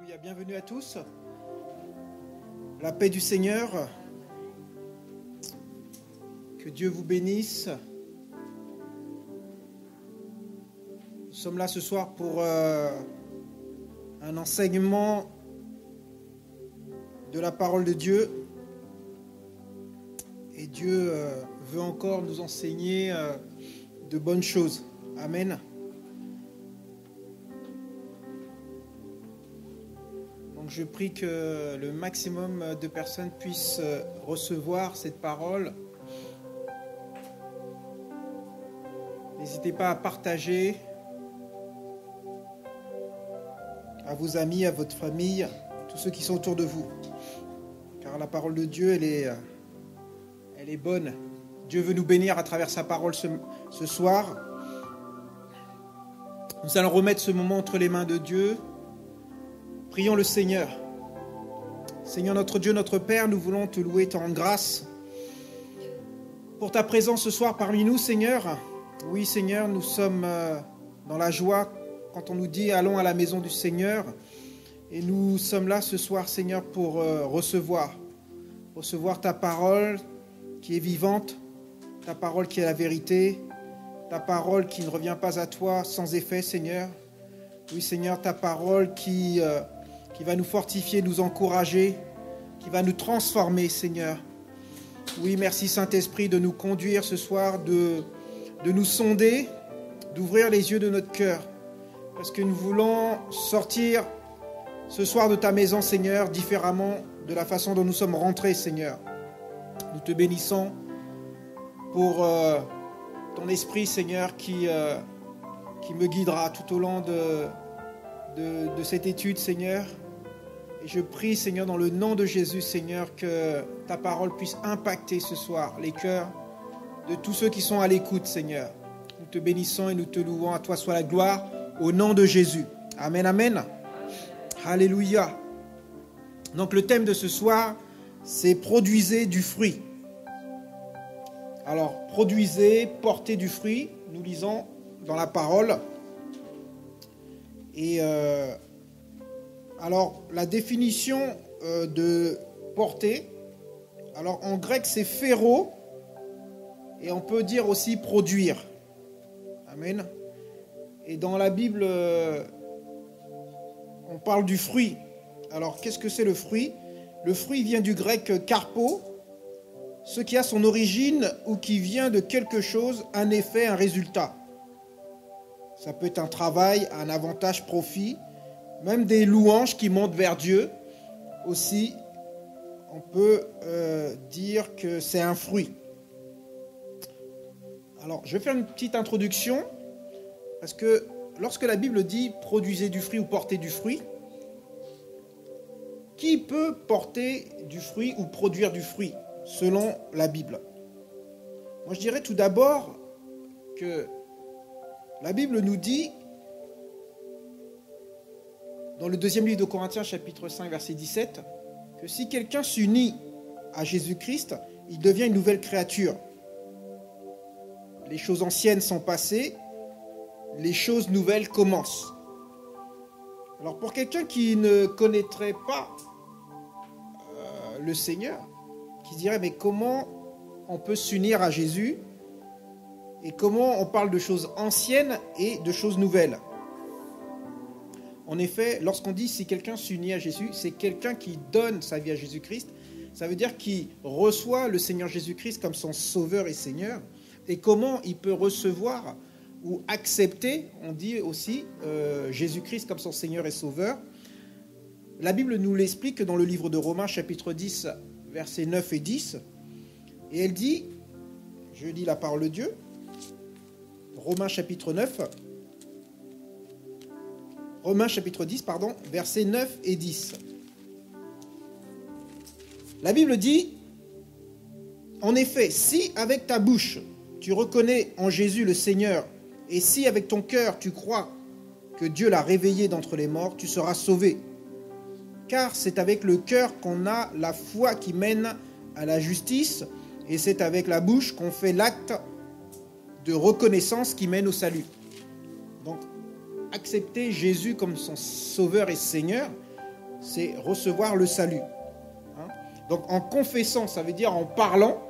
Alléluia, bienvenue à tous. La paix du Seigneur. Que Dieu vous bénisse. Nous sommes là ce soir pour un enseignement de la parole de Dieu. Et Dieu veut encore nous enseigner de bonnes choses. Amen. Donc je prie que le maximum de personnes puissent recevoir cette parole. N'hésitez pas à partager à vos amis, à votre famille, tous ceux qui sont autour de vous. Car la parole de Dieu, elle est bonne. Dieu veut nous bénir à travers sa parole ce soir. Nous allons remettre ce moment entre les mains de Dieu. Prions le Seigneur. Seigneur notre Dieu, notre Père, nous voulons te louer, te rendre grâce pour ta présence ce soir parmi nous, Seigneur. Oui, Seigneur, nous sommes dans la joie quand on nous dit « Allons à la maison du Seigneur ». Et nous sommes là ce soir, Seigneur, pour recevoir ta parole qui est vivante, ta parole qui est la vérité, ta parole qui ne revient pas à toi sans effet, Seigneur. Oui, Seigneur, ta parole qui va nous fortifier, nous encourager, qui va nous transformer, Seigneur. Oui, merci Saint-Esprit de nous conduire ce soir, de nous sonder, d'ouvrir les yeux de notre cœur. Parce que nous voulons sortir ce soir de ta maison, Seigneur, différemment de la façon dont nous sommes rentrés, Seigneur. Nous te bénissons pour ton esprit, Seigneur, qui me guidera tout au long de cette étude, Seigneur. Et je prie, Seigneur, dans le nom de Jésus, Seigneur, que ta parole puisse impacter ce soir les cœurs de tous ceux qui sont à l'écoute, Seigneur. Nous te bénissons et nous te louons. À toi soit la gloire, au nom de Jésus. Amen, amen. Alléluia. Donc le thème de ce soir, c'est « Produisez du fruit ». Alors, produisez, portez du fruit, nous lisons dans la parole. Et alors, la définition de porter, alors en grec c'est phéro, et on peut dire aussi produire. Amen. Et dans la Bible, on parle du fruit. Alors, qu'est-ce que c'est le fruit? Le fruit vient du grec karpo, ce qui a son origine ou qui vient de quelque chose, un effet, un résultat. Ça peut être un travail, un avantage, profit, même des louanges qui montent vers Dieu. Aussi, on peut dire que c'est un fruit. Alors, je vais faire une petite introduction, parce que lorsque la Bible dit « produisez du fruit » ou « portez du fruit », qui peut porter du fruit ou produire du fruit, selon la Bible? Moi, je dirais tout d'abord que la Bible nous dit, dans le deuxième livre de Corinthiens, chapitre 5, verset 17, que si quelqu'un s'unit à Jésus-Christ, il devient une nouvelle créature. Les choses anciennes sont passées, les choses nouvelles commencent. Alors pour quelqu'un qui ne connaîtrait pas le Seigneur, qui se dirait mais comment on peut s'unir à Jésus et comment on parle de choses anciennes et de choses nouvelles? En effet, lorsqu'on dit si quelqu'un s'unit à Jésus, c'est quelqu'un qui donne sa vie à Jésus-Christ. Ça veut dire qu'il reçoit le Seigneur Jésus-Christ comme son sauveur et Seigneur. Et comment il peut recevoir ou accepter, on dit aussi, Jésus-Christ comme son Seigneur et Sauveur. La Bible nous l'explique dans le livre de Romains, chapitre 10, versets 9 et 10. Et elle dit, je lis la parole de Dieu, Romains chapitre 9, Romains chapitre 10, pardon, versets 9 et 10. La Bible dit, en effet, si avec ta bouche tu reconnais en Jésus le Seigneur, et si avec ton cœur tu crois que Dieu l'a réveillé d'entre les morts, tu seras sauvé. Car c'est avec le cœur qu'on a la foi qui mène à la justice, et c'est avec la bouche qu'on fait l'acte de reconnaissance qui mène au salut. Donc, accepter Jésus comme son sauveur et Seigneur, c'est recevoir le salut. Hein? Donc en confessant, ça veut dire en parlant,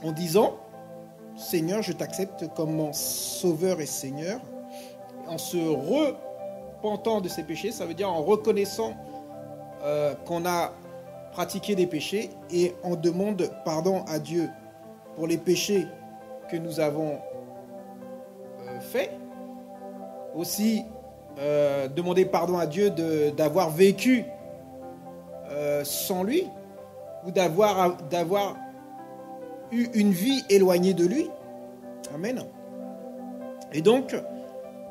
en disant, Seigneur, je t'accepte comme mon sauveur et Seigneur. En se repentant de ses péchés, ça veut dire en reconnaissant qu'on a pratiqué des péchés et on demande pardon à Dieu pour les péchés que nous avons faits. Aussi, demander pardon à Dieu d'avoir vécu sans lui ou d'avoir eu une vie éloignée de lui. Amen. Et donc,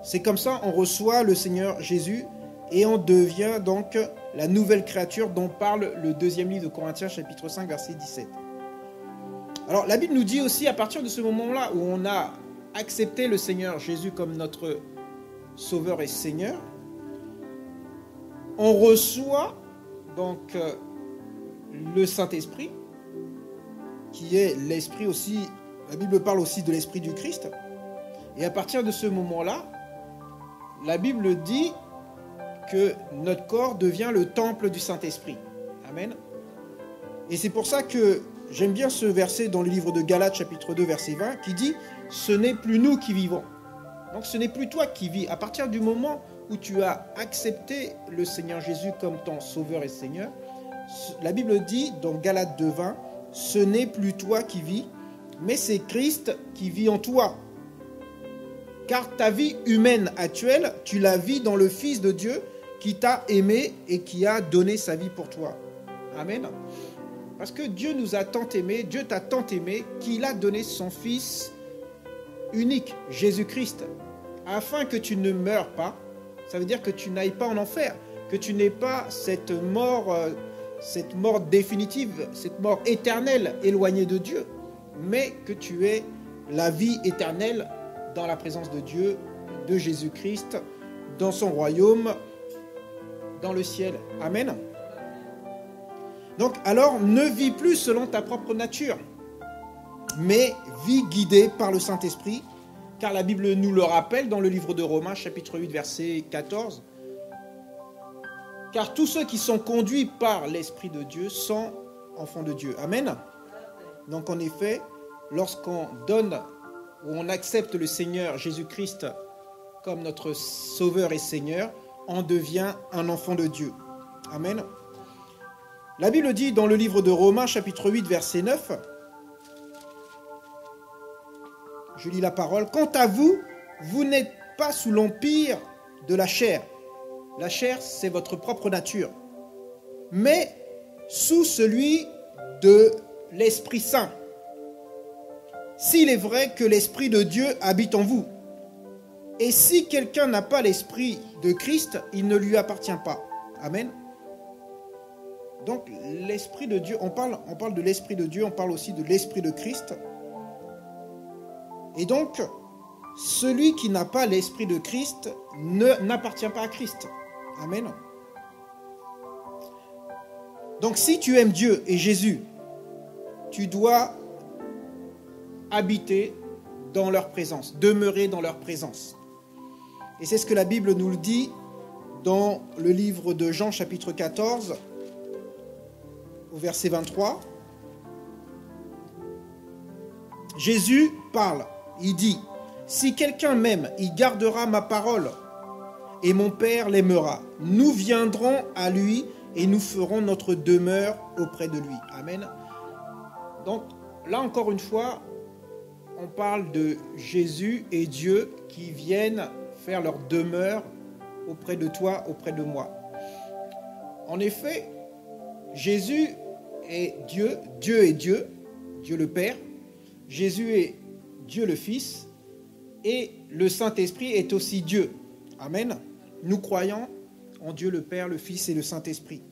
c'est comme ça on reçoit le Seigneur Jésus et on devient donc la nouvelle créature dont parle le deuxième livre de Corinthiens, chapitre 5, verset 17. Alors, la Bible nous dit aussi, à partir de ce moment-là où on a accepté le Seigneur Jésus comme notre Sauveur et Seigneur, on reçoit donc le Saint-Esprit, qui est l'Esprit aussi, la Bible parle aussi de l'Esprit du Christ. Et à partir de ce moment-là, la Bible dit que notre corps devient le temple du Saint-Esprit. Amen. Et c'est pour ça que j'aime bien ce verset dans le livre de Galates, chapitre 2, verset 20, qui dit « Ce n'est plus nous qui vivons ». Donc ce n'est plus toi qui vis. À partir du moment où tu as accepté le Seigneur Jésus comme ton Sauveur et Seigneur, la Bible dit dans Galates 2, 20, « Ce n'est plus toi qui vis, mais c'est Christ qui vit en toi. Car ta vie humaine actuelle, tu la vis dans le Fils de Dieu qui t'a aimé et qui a donné sa vie pour toi. » Amen. Parce que Dieu nous a tant aimés, Dieu t'a tant aimé qu'il a donné son Fils unique, Jésus-Christ, afin que tu ne meures pas. Ça veut dire que tu n'ailles pas en enfer, que tu n'aies pas cette mort définitive, cette mort éternelle éloignée de Dieu, mais que tu aies la vie éternelle dans la présence de Dieu, de Jésus-Christ, dans son royaume, dans le ciel. Amen. Donc, alors, ne vis plus selon ta propre nature, mais vis guidé par le Saint-Esprit, car la Bible nous le rappelle dans le livre de Romains, chapitre 8, verset 14. Car tous ceux qui sont conduits par l'Esprit de Dieu sont enfants de Dieu. Amen. Donc, en effet, lorsqu'on donne ou on accepte le Seigneur Jésus-Christ comme notre Sauveur et Seigneur, on devient un enfant de Dieu. Amen. La Bible dit dans le livre de Romains, chapitre 8, verset 9, je lis la parole, « Quant à vous, vous n'êtes pas sous l'empire de la chair. » La chair, c'est votre propre nature. « Mais sous celui de l'Esprit Saint. S'il est vrai que l'Esprit de Dieu habite en vous. Et si quelqu'un n'a pas l'Esprit de Christ, il ne lui appartient pas. » Amen. Donc, l'Esprit de Dieu, on parle de l'Esprit de Dieu, on parle aussi de l'Esprit de Christ. Et donc, celui qui n'a pas l'Esprit de Christ n'appartient pas à Christ. Amen. Donc, si tu aimes Dieu et Jésus, tu dois habiter dans leur présence, demeurer dans leur présence. Et c'est ce que la Bible nous le dit dans le livre de Jean, chapitre 14, au verset 23. Jésus parle, il dit, « Si quelqu'un m'aime, il gardera ma parole, et mon Père l'aimera. Nous viendrons à lui et nous ferons notre demeure auprès de lui. » Amen. Donc, là encore une fois, on parle de Jésus et Dieu qui viennent faire leur demeure auprès de toi, auprès de moi. En effet, Jésus est Dieu, Dieu est Dieu, Dieu le Père, Jésus est Dieu le Fils, et le Saint-Esprit est aussi Dieu. Amen. Nous croyons en Dieu le Père, le Fils et le Saint-Esprit.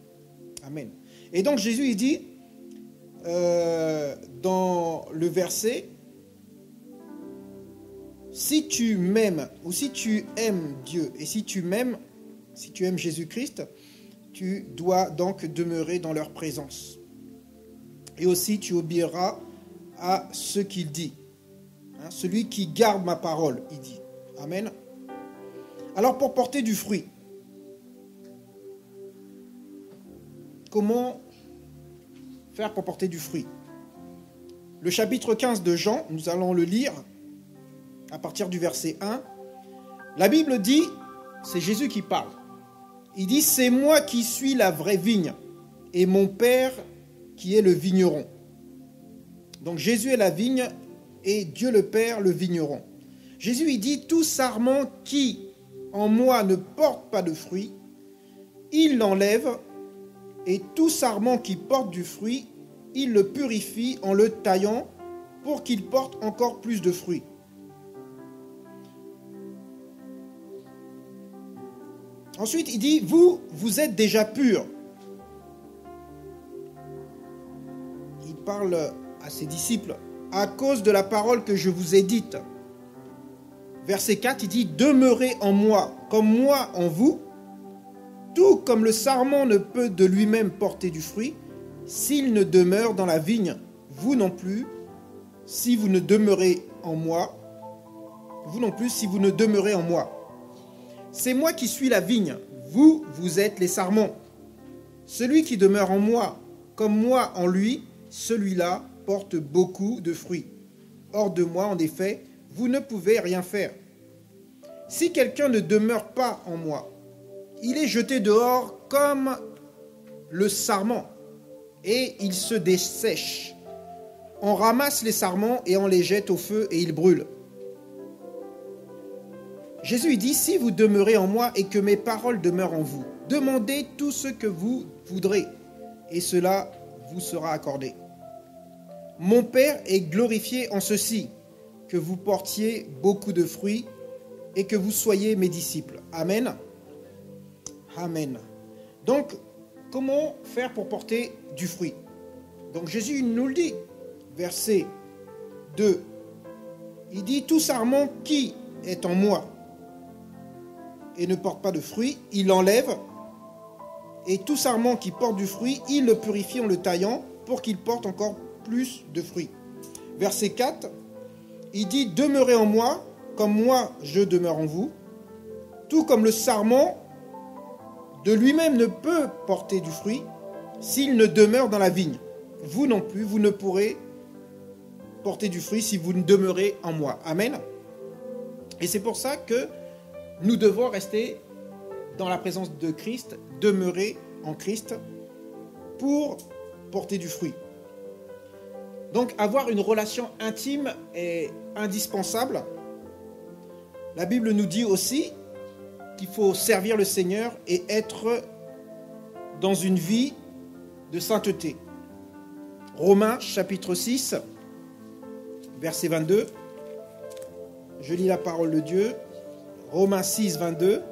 Amen. Et donc Jésus, il dit, dans le verset, si tu m'aimes, ou si tu aimes Dieu, et si tu m'aimes, si tu aimes Jésus-Christ, tu dois donc demeurer dans leur présence. Et aussi, tu obéiras à ce qu'il dit. Hein, celui qui garde ma parole, il dit. Amen. Alors pour porter du fruit, comment faire pour porter du fruit? Le chapitre 15 de Jean, nous allons le lire à partir du verset 1. La Bible dit, c'est Jésus qui parle. Il dit, c'est moi qui suis la vraie vigne et mon Père qui est le vigneron. Donc Jésus est la vigne et Dieu le Père le vigneron. Jésus il dit, tout sarment qui en moi ne porte pas de fruit, il l'enlève, et tout sarment qui porte du fruit, il le purifie en le taillant pour qu'il porte encore plus de fruits. Ensuite, il dit, vous êtes déjà purs. Il parle à ses disciples, à cause de la parole que je vous ai dite. Verset 4, il dit, demeurez en moi, comme moi en vous, tout comme le sarment ne peut de lui-même porter du fruit, s'il ne demeure dans la vigne, vous non plus, si vous ne demeurez en moi, vous non plus, si vous ne demeurez en moi. C'est moi qui suis la vigne, vous êtes les sarments. Celui qui demeure en moi, comme moi en lui, celui-là porte beaucoup de fruits. Hors de moi, en effet, vous ne pouvez rien faire. Si quelqu'un ne demeure pas en moi, il est jeté dehors comme le sarment, et il se dessèche. On ramasse les sarments et on les jette au feu et ils brûlent. Jésus dit, si vous demeurez en moi et que mes paroles demeurent en vous, demandez tout ce que vous voudrez, et cela vous sera accordé. Mon Père est glorifié en ceci, que vous portiez beaucoup de fruits et que vous soyez mes disciples. Amen. Amen. Donc, comment faire pour porter du fruit? Donc Jésus nous le dit, verset 2. Il dit, tout sarment qui est en moi et ne porte pas de fruit, il l'enlève, et tout sarment qui porte du fruit, il le purifie en le taillant pour qu'il porte encore plus de fruits. Verset 4, il dit, demeurez en moi, comme moi je demeure en vous, tout comme le sarment de lui-même ne peut porter du fruit s'il ne demeure dans la vigne. Vous non plus, vous ne pourrez porter du fruit si vous ne demeurez en moi. Amen. Et c'est pour ça que nous devons rester dans la présence de Christ, demeurer en Christ pour porter du fruit. Donc avoir une relation intime est indispensable. La Bible nous dit aussi qu'il faut servir le Seigneur et être dans une vie de sainteté. Romains chapitre 6, verset 22. Je lis la parole de Dieu. Romains 6, 22.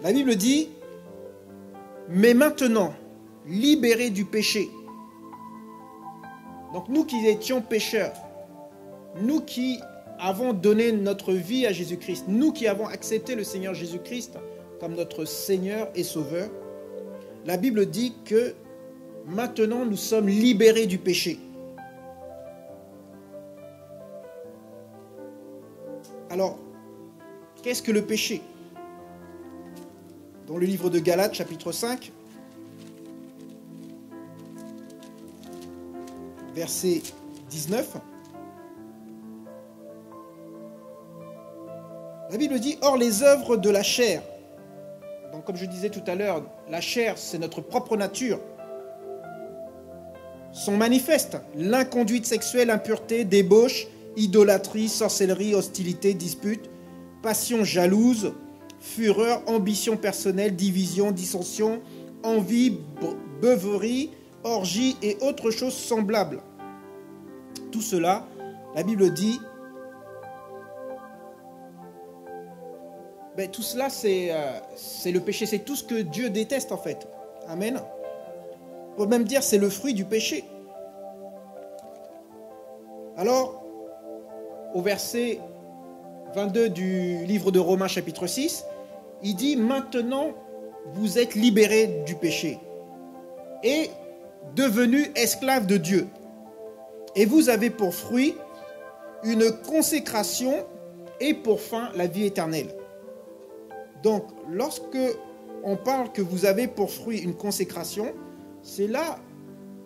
La Bible dit, mais maintenant, libérés du péché. Donc nous qui étions pécheurs, nous qui avons donné notre vie à Jésus-Christ, nous qui avons accepté le Seigneur Jésus-Christ comme notre Seigneur et Sauveur, la Bible dit que maintenant nous sommes libérés du péché. Alors, qu'est-ce que le péché? Dans le livre de Galates, chapitre 5, verset 19, la Bible dit, « Or les œuvres de la chair », donc comme je disais tout à l'heure, la chair, c'est notre propre nature, sont manifestes. L'inconduite sexuelle, impureté, débauche, idolâtrie, sorcellerie, hostilité, dispute, passion jalouse, fureur, ambition personnelle, division, dissension, envie, beuverie, orgie et autres choses semblables. Tout cela, la Bible dit, tout cela c'est le péché, c'est tout ce que Dieu déteste en fait. Amen. On peut même dire c'est le fruit du péché. Alors, au verset 22 du livre de Romains chapitre 6, il dit, maintenant vous êtes libérés du péché et devenus esclaves de Dieu. Et vous avez pour fruit une consécration et pour fin la vie éternelle. Donc, lorsque on parle que vous avez pour fruit une consécration, c'est là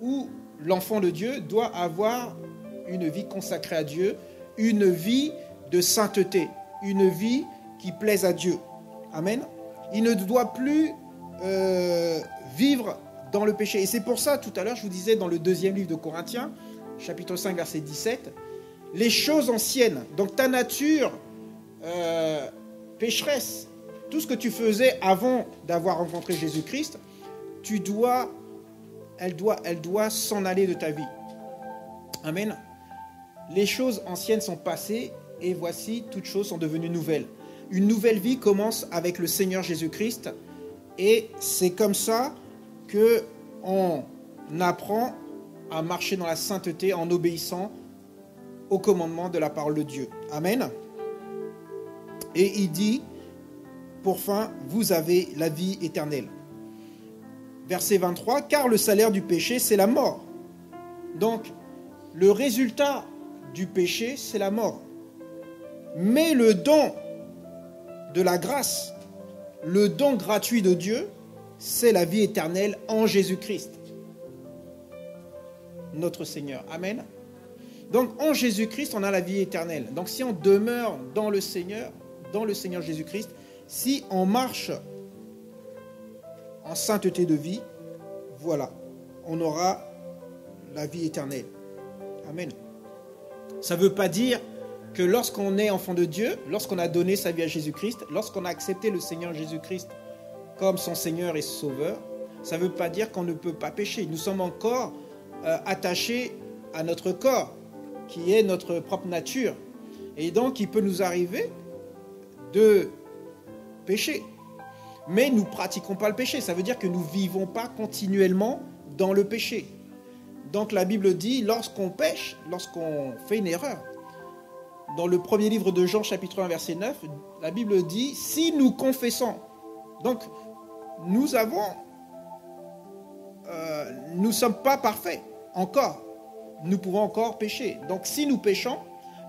où l'enfant de Dieu doit avoir une vie consacrée à Dieu, une vie de sainteté, une vie qui plaise à Dieu. Amen. Il ne doit plus vivre dans le péché. Et c'est pour ça, tout à l'heure, je vous disais dans le 2e livre de Corinthiens, chapitre 5, verset 17, les choses anciennes, donc ta nature pécheresse, tout ce que tu faisais avant d'avoir rencontré Jésus-Christ, elle doit s'en aller de ta vie. Amen. Les choses anciennes sont passées et voici, toutes choses sont devenues nouvelles. Une nouvelle vie commence avec le Seigneur Jésus-Christ et c'est comme ça qu'on apprend à marcher dans la sainteté en obéissant au commandement de la parole de Dieu. Amen. Et il dit, pour fin, vous avez la vie éternelle. Verset 23, car le salaire du péché, c'est la mort. Donc, le résultat du péché, c'est la mort. Mais le don de la grâce, le don gratuit de Dieu, c'est la vie éternelle en Jésus-Christ, notre Seigneur. Amen. Donc, en Jésus-Christ, on a la vie éternelle. Donc, si on demeure dans le Seigneur Jésus-Christ, si on marche en sainteté de vie, voilà, on aura la vie éternelle. Amen. Ça ne veut pas dire que lorsqu'on est enfant de Dieu, lorsqu'on a donné sa vie à Jésus-Christ, lorsqu'on a accepté le Seigneur Jésus-Christ comme son Seigneur et Sauveur, ça ne veut pas dire qu'on ne peut pas pécher. Nous sommes encore attachés à notre corps, qui est notre propre nature. Et donc, il peut nous arriver de pécher. Mais nous ne pratiquons pas le péché. Ça veut dire que nous ne vivons pas continuellement dans le péché. Donc la Bible dit, lorsqu'on pêche, lorsqu'on fait une erreur, dans le premier livre de Jean, chapitre 1, verset 9, la Bible dit, si nous confessons, donc nous ne sommes pas parfaits encore, nous pouvons encore pécher. Donc si nous péchons,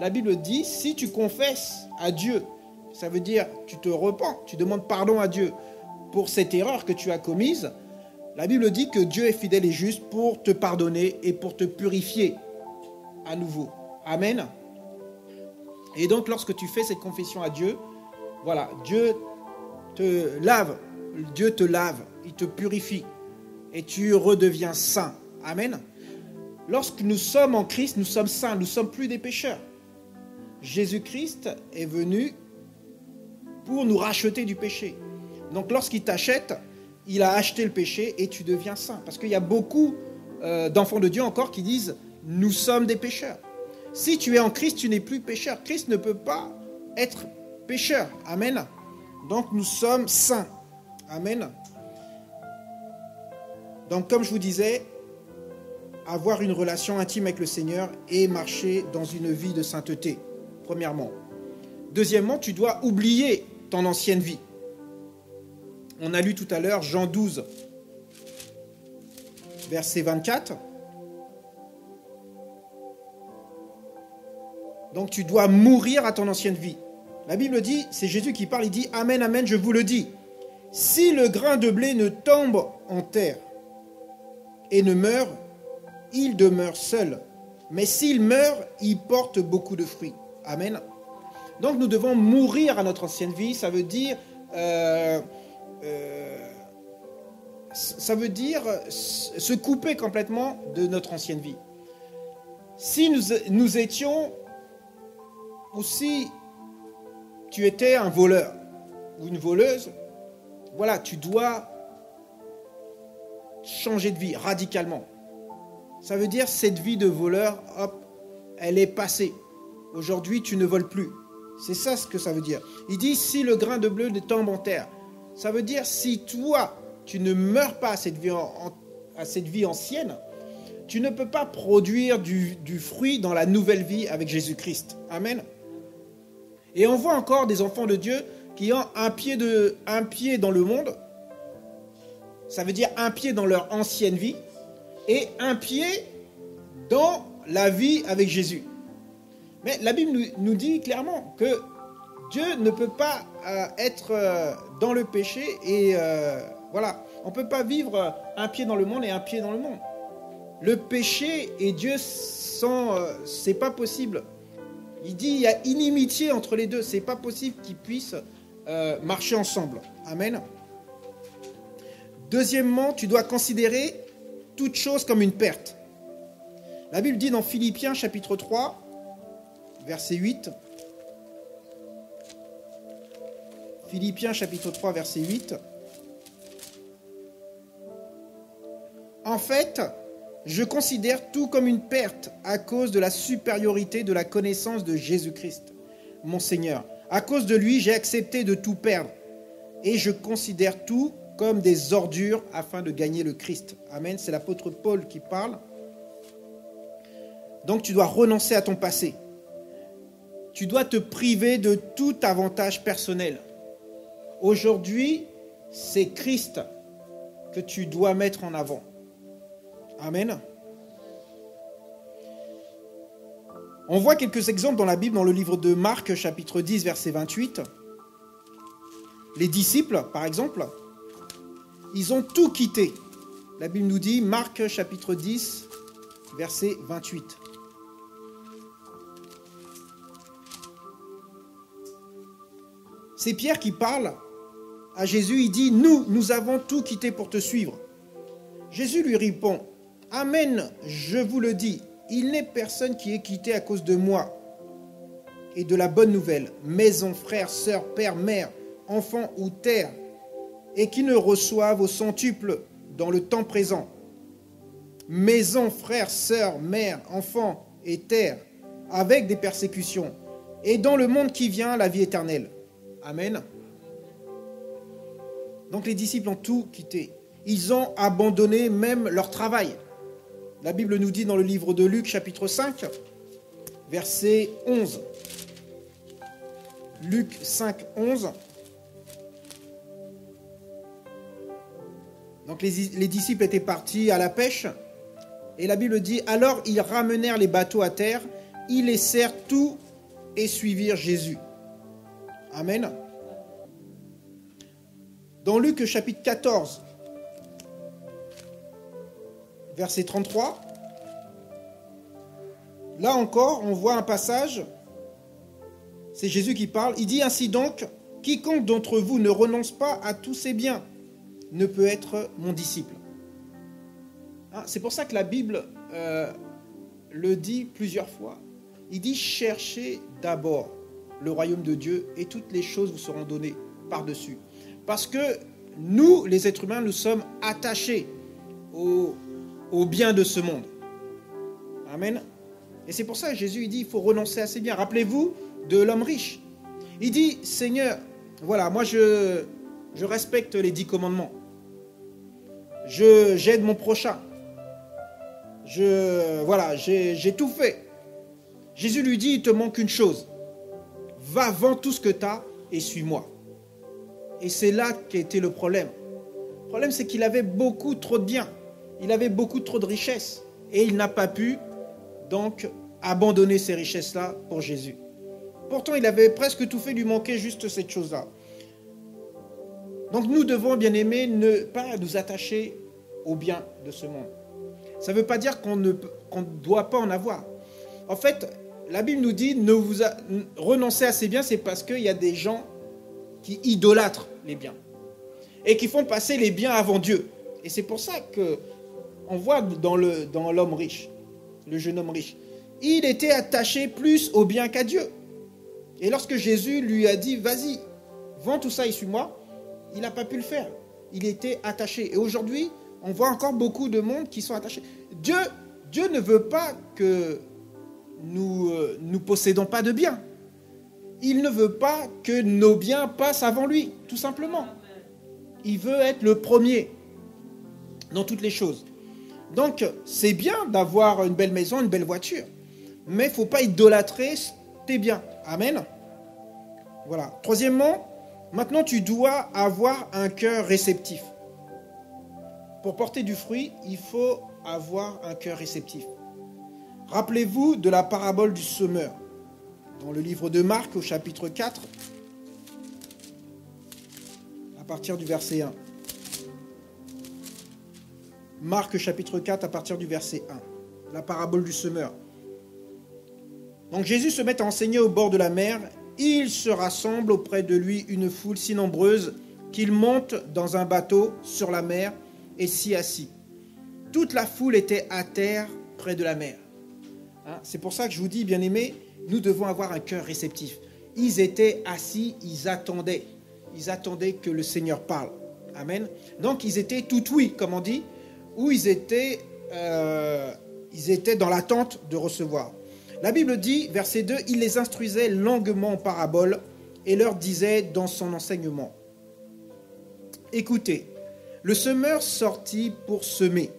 la Bible dit, si tu confesses à Dieu, ça veut dire tu te repens, tu demandes pardon à Dieu pour cette erreur que tu as commise, la Bible dit que Dieu est fidèle et juste pour te pardonner et pour te purifier à nouveau. Amen. Et donc, lorsque tu fais cette confession à Dieu, voilà, Dieu te lave, il te purifie et tu redeviens saint. Amen. Lorsque nous sommes en Christ, nous sommes saints, nous ne sommes plus des pécheurs. Jésus-Christ est venu pour nous racheter du péché. Donc, lorsqu'il t'achète, il a acheté le péché et tu deviens saint. Parce qu'il y a beaucoup d'enfants de Dieu encore qui disent « nous sommes des pécheurs ». Si tu es en Christ, tu n'es plus pécheur. Christ ne peut pas être pécheur. Amen. Donc nous sommes saints. Amen. Donc comme je vous disais, avoir une relation intime avec le Seigneur et marcher dans une vie de sainteté, premièrement. Deuxièmement, tu dois oublier ton ancienne vie. On a lu tout à l'heure Jean 12, verset 24. Donc tu dois mourir à ton ancienne vie. La Bible dit, c'est Jésus qui parle, il dit « Amen, amen, je vous le dis. Si le grain de blé ne tombe en terre et ne meurt, il demeure seul. Mais s'il meurt, il porte beaucoup de fruits. » Amen. Donc nous devons mourir à notre ancienne vie. Ça veut dire se couper complètement de notre ancienne vie. Si nous étions, ou si tu étais un voleur ou une voleuse, voilà, tu dois changer de vie radicalement. Ça veut dire cette vie de voleur, hop, elle est passée. Aujourd'hui, tu ne voles plus. C'est ça ce que ça veut dire. Il dit, si le grain de blé ne tombe en terre, ça veut dire, si toi, tu ne meurs pas à cette vie ancienne, tu ne peux pas produire du fruit dans la nouvelle vie avec Jésus-Christ. Amen. Et on voit encore des enfants de Dieu qui ont un pied dans le monde, ça veut dire un pied dans leur ancienne vie, et un pied dans la vie avec Jésus. Mais la Bible nous dit clairement que Dieu ne peut pas être dans le péché et voilà, on ne peut pas vivre un pied dans le monde et un pied dans le monde. Le péché et Dieu, c'est pas possible. Il dit il y a inimitié entre les deux, c'est pas possible qu'ils puissent marcher ensemble. Amen. Deuxièmement, tu dois considérer toute chose comme une perte. La Bible dit dans Philippiens chapitre 3, verset 8. Philippiens chapitre 3, verset 8. En fait, je considère tout comme une perte à cause de la supériorité de la connaissance de Jésus-Christ, mon Seigneur. À cause de lui, j'ai accepté de tout perdre et je considère tout comme des ordures afin de gagner le Christ. Amen. C'est l'apôtre Paul qui parle. Donc tu dois renoncer à ton passé. Tu dois te priver de tout avantage personnel. Aujourd'hui, c'est Christ que tu dois mettre en avant. Amen. On voit quelques exemples dans la Bible, dans le livre de Marc, chapitre 10, verset 28. Les disciples, par exemple, ils ont tout quitté. La Bible nous dit, Marc, chapitre 10, verset 28. C'est Pierre qui parle à Jésus, il dit, nous avons tout quitté pour te suivre. Jésus lui répond, Amen, je vous le dis, il n'est personne qui est quitté à cause de moi et de la bonne nouvelle, maison, frères, sœurs, père, mère, enfants ou terre, et qui ne reçoivent au centuple dans le temps présent. Maison, frères, sœurs, mère, enfants et terre, avec des persécutions, et dans le monde qui vient, la vie éternelle. Amen. Donc les disciples ont tout quitté. Ils ont abandonné même leur travail. La Bible nous dit dans le livre de Luc, chapitre 5, verset 11. Luc 5, 11. Donc les disciples étaient partis à la pêche. Et la Bible dit, alors ils ramenèrent les bateaux à terre, ils laissèrent tout et suivirent Jésus. Amen. Dans Luc chapitre 14, verset 33, là encore, on voit un passage, c'est Jésus qui parle, il dit ainsi donc, quiconque d'entre vous ne renonce pas à tous ses biens ne peut être mon disciple. Hein, c'est pour ça que la Bible le dit plusieurs fois. Il dit, cherchez d'abord le royaume de Dieu et toutes les choses vous seront données par-dessus. Parce que nous, les êtres humains, nous sommes attachés au bien de ce monde. Amen. Et c'est pour ça que Jésus il dit, il faut renoncer à ses biens. Rappelez-vous de l'homme riche. Il dit, Seigneur, voilà, moi je respecte les 10 commandements. J'aide mon prochain. J'ai tout fait. Jésus lui dit, il te manque une chose. Va, vends tout ce que tu as et suis-moi. Et c'est là qu'était le problème. Le problème, c'est qu'il avait beaucoup trop de biens. Il avait beaucoup trop de richesses. Et il n'a pas pu, donc, abandonner ces richesses-là pour Jésus. Pourtant, il avait presque tout fait, lui manquait juste cette chose-là. Donc, nous devons, bien aimés, ne pas nous attacher aux biens de ce monde. Ça ne veut pas dire qu'on ne doit pas en avoir. En fait, la Bible nous dit, renoncer à ces biens, c'est parce qu'il y a des gens qui idolâtrent les biens et qui font passer les biens avant Dieu. Et c'est pour ça qu'on voit dans l'homme riche, le jeune homme riche, il était attaché plus aux biens qu'à Dieu. Et lorsque Jésus lui a dit, vas-y, vends tout ça et suis-moi, il n'a pas pu le faire. Il était attaché. Et aujourd'hui, on voit encore beaucoup de monde qui sont attachés. Dieu ne veut pas que nous possédons pas de biens. Il ne veut pas que nos biens passent avant lui, tout simplement. Il veut être le premier dans toutes les choses. Donc, c'est bien d'avoir une belle maison, une belle voiture, mais il ne faut pas idolâtrer tes biens. Amen. Voilà. Troisièmement, maintenant tu dois avoir un cœur réceptif. Pour porter du fruit, il faut avoir un cœur réceptif. Rappelez-vous de la parabole du semeur. dans le livre de Marc au chapitre 4, à partir du verset 1. Marc chapitre 4 à partir du verset 1, la parabole du semeur. Donc Jésus se met à enseigner au bord de la mer. Il se rassemble auprès de lui une foule si nombreuse qu'il monte dans un bateau sur la mer et s'y assit. Toute la foule était à terre près de la mer. C'est pour ça que je vous dis, bien-aimés, nous devons avoir un cœur réceptif. Ils étaient assis, ils attendaient que le Seigneur parle. Amen. Donc ils étaient tout oui, comme on dit, ou ils étaient dans l'attente de recevoir. La Bible dit, verset 2, il les instruisait longuement en paraboles et leur disait dans son enseignement. Écoutez, le semeur sortit pour semer.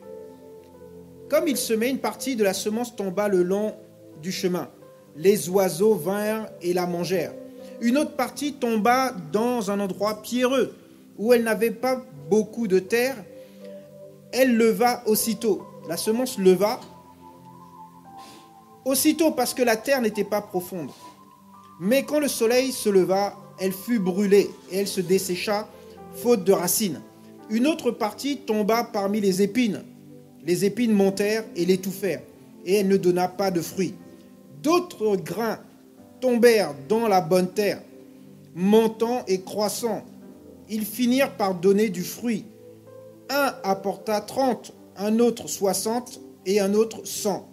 Comme il semait, une partie de la semence tomba le long du chemin. Les oiseaux vinrent et la mangèrent. Une autre partie tomba dans un endroit pierreux, où elle n'avait pas beaucoup de terre. Elle leva aussitôt. La semence leva aussitôt parce que la terre n'était pas profonde. Mais quand le soleil se leva, elle fut brûlée et elle se dessécha, faute de racines. Une autre partie tomba parmi les épines. Les épines montèrent et l'étouffèrent, et elle ne donna pas de fruits. D'autres grains tombèrent dans la bonne terre, montant et croissant. Ils finirent par donner du fruit. Un apporta 30, un autre 60 et un autre 100.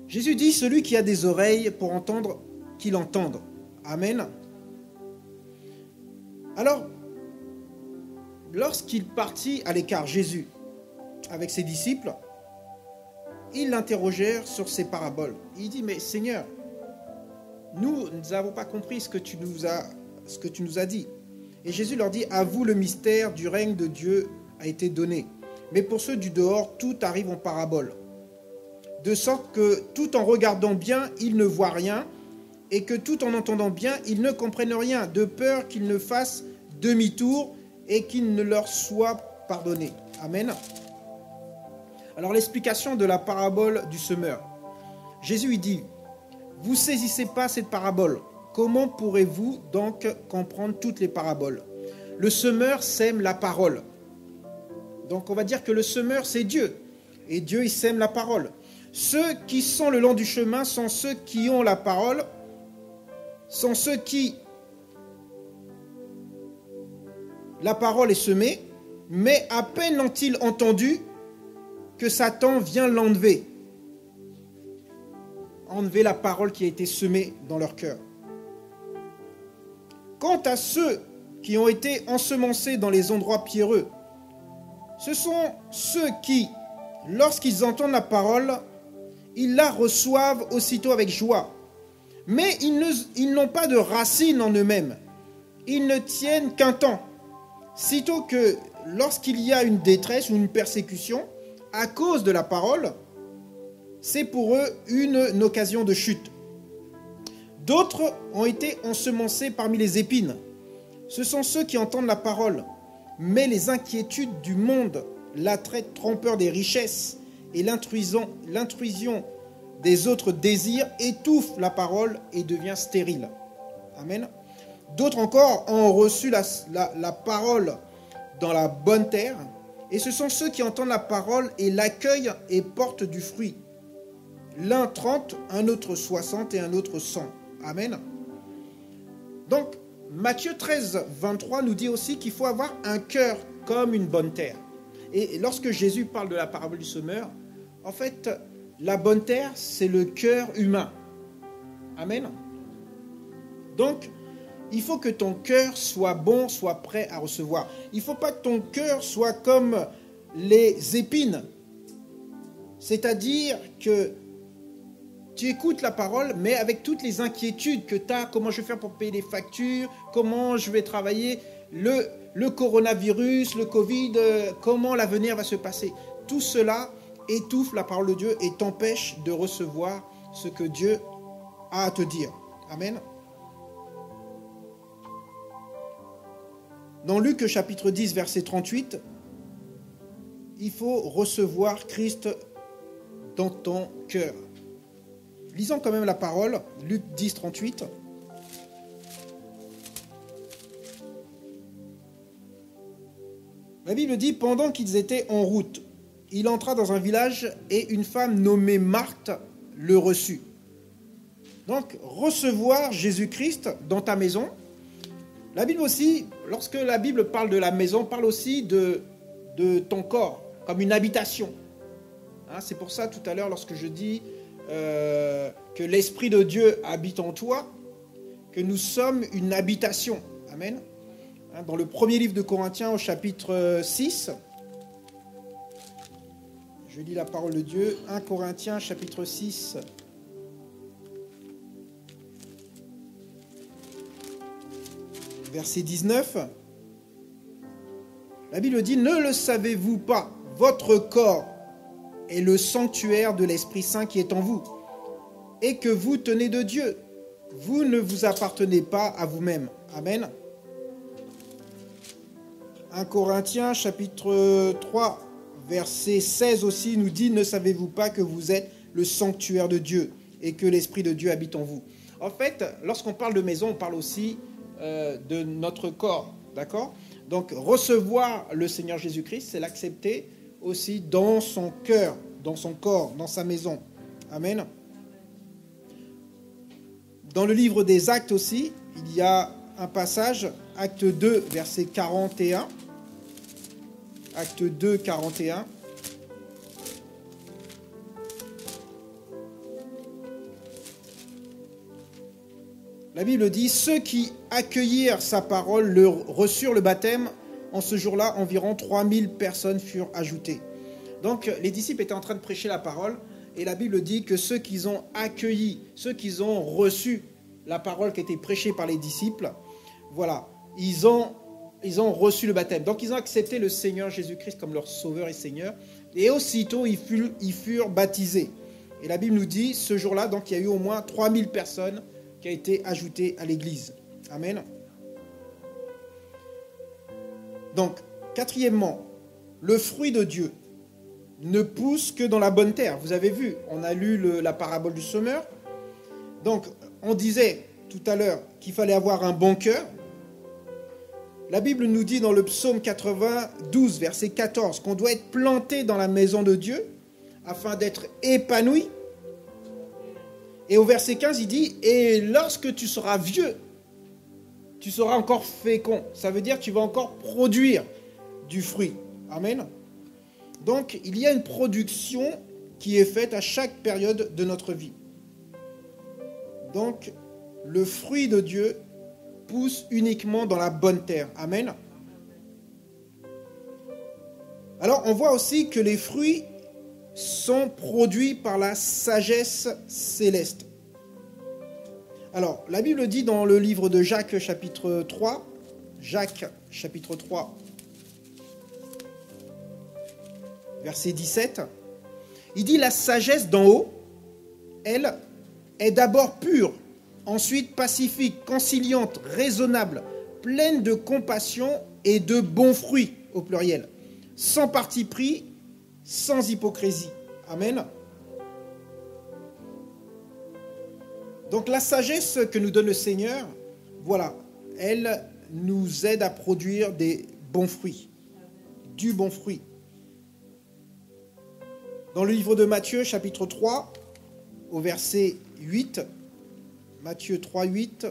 Jésus dit, celui qui a des oreilles pour entendre, qu'il entende. Amen. Alors, lorsqu'il partit à l'écart, Jésus, avec ses disciples, ils l'interrogèrent sur ces paraboles. Il dit, mais Seigneur, nous n'avons pas compris ce que tu nous as dit. Et Jésus leur dit, à vous le mystère du règne de Dieu a été donné. Mais pour ceux du dehors, tout arrive en parabole. De sorte que tout en regardant bien, ils ne voient rien, et que tout en entendant bien, ils ne comprennent rien, de peur qu'ils ne fassent demi-tour et qu'il ne leur soit pardonné. Amen. Alors l'explication de la parabole du semeur. Jésus il dit, vous ne saisissez pas cette parabole. Comment pourrez-vous donc comprendre toutes les paraboles? Le semeur sème la parole. Donc on va dire que le semeur c'est Dieu. Et Dieu il sème la parole. Ceux qui sont le long du chemin sont ceux qui ont la parole, sont ceux qui... La parole est semée, mais à peine l'ont-ils entendu que Satan vient l'enlever. Enlever la parole qui a été semée dans leur cœur. Quant à ceux qui ont été ensemencés dans les endroits pierreux, ce sont ceux qui, lorsqu'ils entendent la parole, ils la reçoivent aussitôt avec joie. Mais ils n'ont pas de racines en eux-mêmes. Ils ne tiennent qu'un temps. Sitôt que lorsqu'il y a une détresse ou une persécution, à cause de la parole, c'est pour eux une occasion de chute. D'autres ont été ensemencés parmi les épines. Ce sont ceux qui entendent la parole, mais les inquiétudes du monde, l'attrait trompeur des richesses et l'intrusion des autres désirs étouffent la parole et devient stérile. Amen. D'autres encore ont reçu la parole dans la bonne terre, et ce sont ceux qui entendent la parole et l'accueillent et portent du fruit. L'un 30, un autre 60 et un autre 100. Amen. Donc, Matthieu 13, 23 nous dit aussi qu'il faut avoir un cœur comme une bonne terre. Et lorsque Jésus parle de la parabole du semeur, en fait, la bonne terre, c'est le cœur humain. Amen. Donc, il faut que ton cœur soit bon, soit prêt à recevoir. Il ne faut pas que ton cœur soit comme les épines. C'est-à-dire que tu écoutes la parole, mais avec toutes les inquiétudes que tu as, comment je vais faire pour payer les factures, comment je vais travailler, le coronavirus, le Covid, comment l'avenir va se passer. Tout cela étouffe la parole de Dieu et t'empêche de recevoir ce que Dieu a à te dire. Amen. Dans Luc chapitre 10, verset 38, il faut recevoir Christ dans ton cœur. Lisons quand même la parole, Luc 10, 38. La Bible dit, pendant qu'ils étaient en route, il entra dans un village et une femme nommée Marthe le reçut. Donc, recevoir Jésus-Christ dans ta maison. La Bible aussi, lorsque la Bible parle de la maison, parle aussi de ton corps, comme une habitation. Hein, c'est pour ça, tout à l'heure, lorsque je dis que l'Esprit de Dieu habite en toi, que nous sommes une habitation. Amen. Hein, dans le premier livre de Corinthiens, au chapitre 6, je lis la parole de Dieu, 1 Corinthiens, chapitre 6, verset 19, la Bible dit « Ne le savez-vous pas, votre corps est le sanctuaire de l'Esprit Saint qui est en vous, et que vous tenez de Dieu. Vous ne vous appartenez pas à vous-même. » Amen. 1 Corinthiens, chapitre 3, verset 16 aussi, nous dit « Ne savez-vous pas que vous êtes le sanctuaire de Dieu, et que l'Esprit de Dieu habite en vous. » En fait, lorsqu'on parle de maison, on parle aussi de notre corps, d'accord? Donc, recevoir le Seigneur Jésus-Christ, c'est l'accepter aussi dans son cœur, dans son corps, dans sa maison. Amen. Dans le livre des Actes aussi, il y a un passage, Acte 2, verset 41. Acte 2, 41. La Bible dit « Ceux qui accueillirent sa parole reçurent le baptême. En ce jour-là, environ 3000 personnes furent ajoutées. » Donc, les disciples étaient en train de prêcher la parole. Et la Bible dit que ceux qui ont accueilli, ceux qui ont reçu la parole qui a été prêchée par les disciples, voilà, ils ont reçu le baptême. Donc, ils ont accepté le Seigneur Jésus-Christ comme leur sauveur et Seigneur. Et aussitôt, ils furent baptisés. Et la Bible nous dit, ce jour-là, donc, il y a eu au moins 3000 personnes qui a été ajouté à l'Église. Amen. Donc, quatrièmement, le fruit de Dieu ne pousse que dans la bonne terre. Vous avez vu, on a lu la parabole du semeur. Donc, on disait tout à l'heure qu'il fallait avoir un bon cœur. La Bible nous dit dans le psaume 92, verset 14, qu'on doit être planté dans la maison de Dieu afin d'être épanoui. Et au verset 15, il dit « Et lorsque tu seras vieux, tu seras encore fécond. » Ça veut dire que tu vas encore produire du fruit. Amen. Donc, il y a une production qui est faite à chaque période de notre vie. Donc, le fruit de Dieu pousse uniquement dans la bonne terre. Amen. Alors, on voit aussi que les fruits sont produits par la sagesse céleste. Alors, la Bible dit dans le livre de Jacques, chapitre 3, verset 17, il dit « La sagesse d'en haut, elle, est d'abord pure, ensuite pacifique, conciliante, raisonnable, pleine de compassion et de bons fruits, au pluriel, sans parti pris, sans hypocrisie. » Amen. Donc la sagesse que nous donne le Seigneur, voilà, elle nous aide à produire des bons fruits, du bon fruit. Dans le livre de Matthieu, chapitre 3, au verset 8, Matthieu 3, 8,